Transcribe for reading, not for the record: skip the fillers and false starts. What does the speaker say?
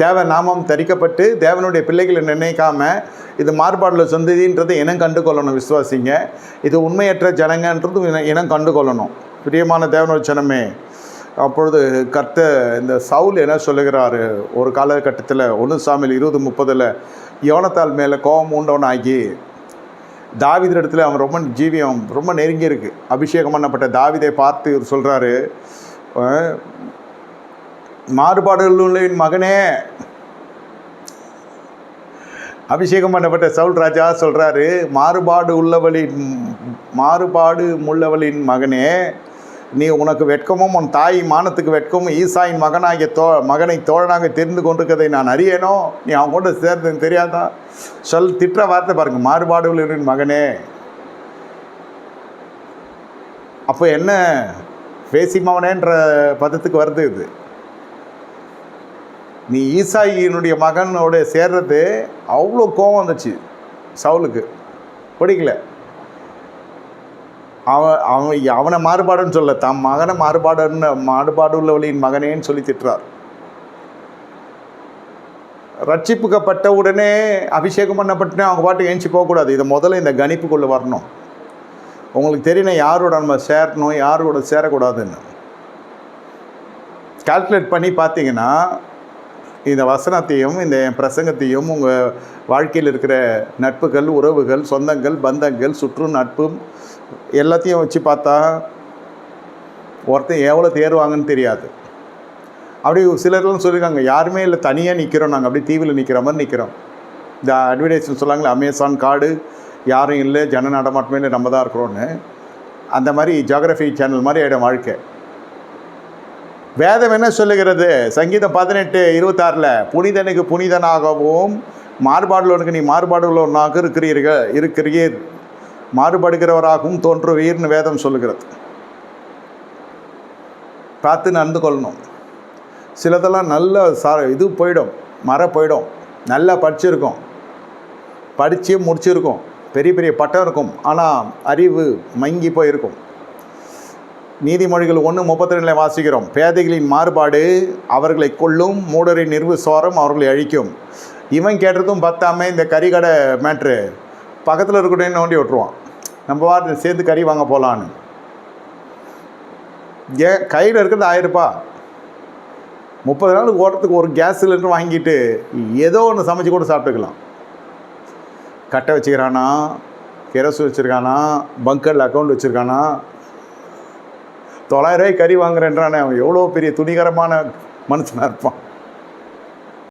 தேவ நாமம் தரிக்கப்பட்டு தேவனுடைய பிள்ளைகளை நினைக்காம இது மாறுபாடில் சொந்ததின்றது இனம் கண்டு கொள்ளணும். விசுவாசிங்க, இது உண்மையற்ற ஜனங்கன்றது இனம் கண்டு கொள்ளணும். பிரியமான தேவனுடைய ஜனமே, அப்பொழுது இந்த சவுல் என்ன சொல்லுகிறாரு, ஒரு காலகட்டத்தில் 1 சாமுவேல் 20:30 யோனத்தால் மேலே கோபம் உண்டவனாகி தாவீது இடத்துல அவன் ரொம்ப நெருங்கி இருக்கு. அபிஷேகம் பண்ணப்பட்ட தாவீதை பார்த்து சொல்கிறாரு, மாறுபாடுகளின் மகனே, அபிஷேகம் பண்ணப்பட்ட சவுல் ராஜா சொல்கிறாரு, மாறுபாடு உள்ளவளின் மகனே, நீ உனக்கு வெட்கமும் உன் தாய் மானத்துக்கு வெட்கமும் ஈசாயின் மகனை தோழனாக தெரிந்து கொண்டிருக்கதை நான் அறியேனோ, நீ அவன் கூட சேர்ந்தது தெரியாதா? திட்டுற வார்த்தை பாருங்க, மாறுபாடுகளின் மகனே. அப்போ என்ன பேசிமவனேன்ற பதத்துக்கு வருது இது. நீ ஈசாயினுடைய மகனோட சேர்றது அவ்வளோ கோபம் வந்துச்சு சவுலுக்கு, பிடிக்கல. அவனை மாறுபாடுன்னு சொல்ல, தம் மகனை மாறுபாடு உள்ளவளின் மகனேன்னு சொல்லி திட்டுறார். ரட்சிப்புக்கப்பட்ட உடனே அபிஷேகம் பண்ணப்பட்டுனே அவங்க பாட்டுக்கு ஏஞ்சி போகக்கூடாது. இதை முதல்ல இந்த கணிப்புக்குள்ளே வரணும். உங்களுக்கு தெரியணும் யாரோட நம்ம சேரணும், யாரோட சேரக்கூடாதுன்னு. கால்குலேட் பண்ணி பார்த்தீங்கன்னா இந்த வசனத்தையும் இந்த பிரசங்கத்தையும் உங்கள் வாழ்க்கையில் இருக்கிற நட்புகள், உறவுகள், சொந்தங்கள், பந்தங்கள், சுற்று நட்பும் எல்லாத்தையும் வச்சு பார்த்தா ஒருத்தன் எவ்வளோ தேர்வாங்கன்னு தெரியாது. அப்படி சிலர்லாம் சொல்லியிருக்காங்க, யாருமே இல்லை, தனியாக நிற்கிறோம், நாங்கள் அப்படி தீவில் நிற்கிற மாதிரி நிற்கிறோம். இந்த அட்வர்டைஸ்மெண்ட் சொல்லாங்களே, அமேசான் காடு, யாரும் இல்லை, ஜன நடமாட்டமே இல்லை, நம்ம தான் இருக்கிறோன்னு. அந்த மாதிரி ஜியோகிராஃபி சேனல் மாதிரி ஆகிடும் வாழ்க்கை. வேதம் என்ன சொல்லுகிறது? சங்கீதம் 18:26 புனிதனுக்கு புனிதனாகவும் மாறுபாடுள்ளவனுக்கு நீ மாறுபாடுள்ளவனாக இருக்கிறீர், மாறுபடுகிறவராகவும் தோன்றுவீர்னு வேதம் சொல்லுகிறது. பார்த்து நடந்து கொள்ளணும். சிலதெல்லாம் நல்ல இது போயிடும், போயிடும். நல்லா படிச்சிருக்கோம், படித்து முடிச்சிருக்கோம், பெரிய பெரிய பட்டம் இருக்கும், ஆனால் அறிவு மங்கி போயிருக்கும். நீதிமொழிகள் 1:32 வாசிக்கிறோம், பேதைகளின் மாறுபாடு அவர்களை கொல்லும், மூடரின் நிர்விசுவாரம் அவர்களை அழிக்கும். இவன் கேட்டதும் பத்தாமல் இந்த கறிக்கடை மேட்ரு பக்கத்தில் இருக்கட்டும் நோண்டி விட்டுருவான், நம்ம வார சேர்ந்து கறி வாங்க போகலான்னு. கையில் இருக்கிறது 1000 ரூபாய், 30 நாளுக்கு ஓடுறதுக்கு ஒரு கேஸ் சிலிண்டர் வாங்கிட்டு ஏதோ ஒன்று சமைச்சு கூட சாப்பிட்டுக்கலாம். கட்டை வச்சுக்கிறானா, கெரசு வச்சுருக்கானா, பங்கரில் அக்கௌண்ட் வச்சுருக்கானா, 900 ரூபாய்க்கு கறி வாங்குறேன்றானே அவன் எவ்வளோ பெரிய துணிகரமான மனுஷனாக இருப்பான்.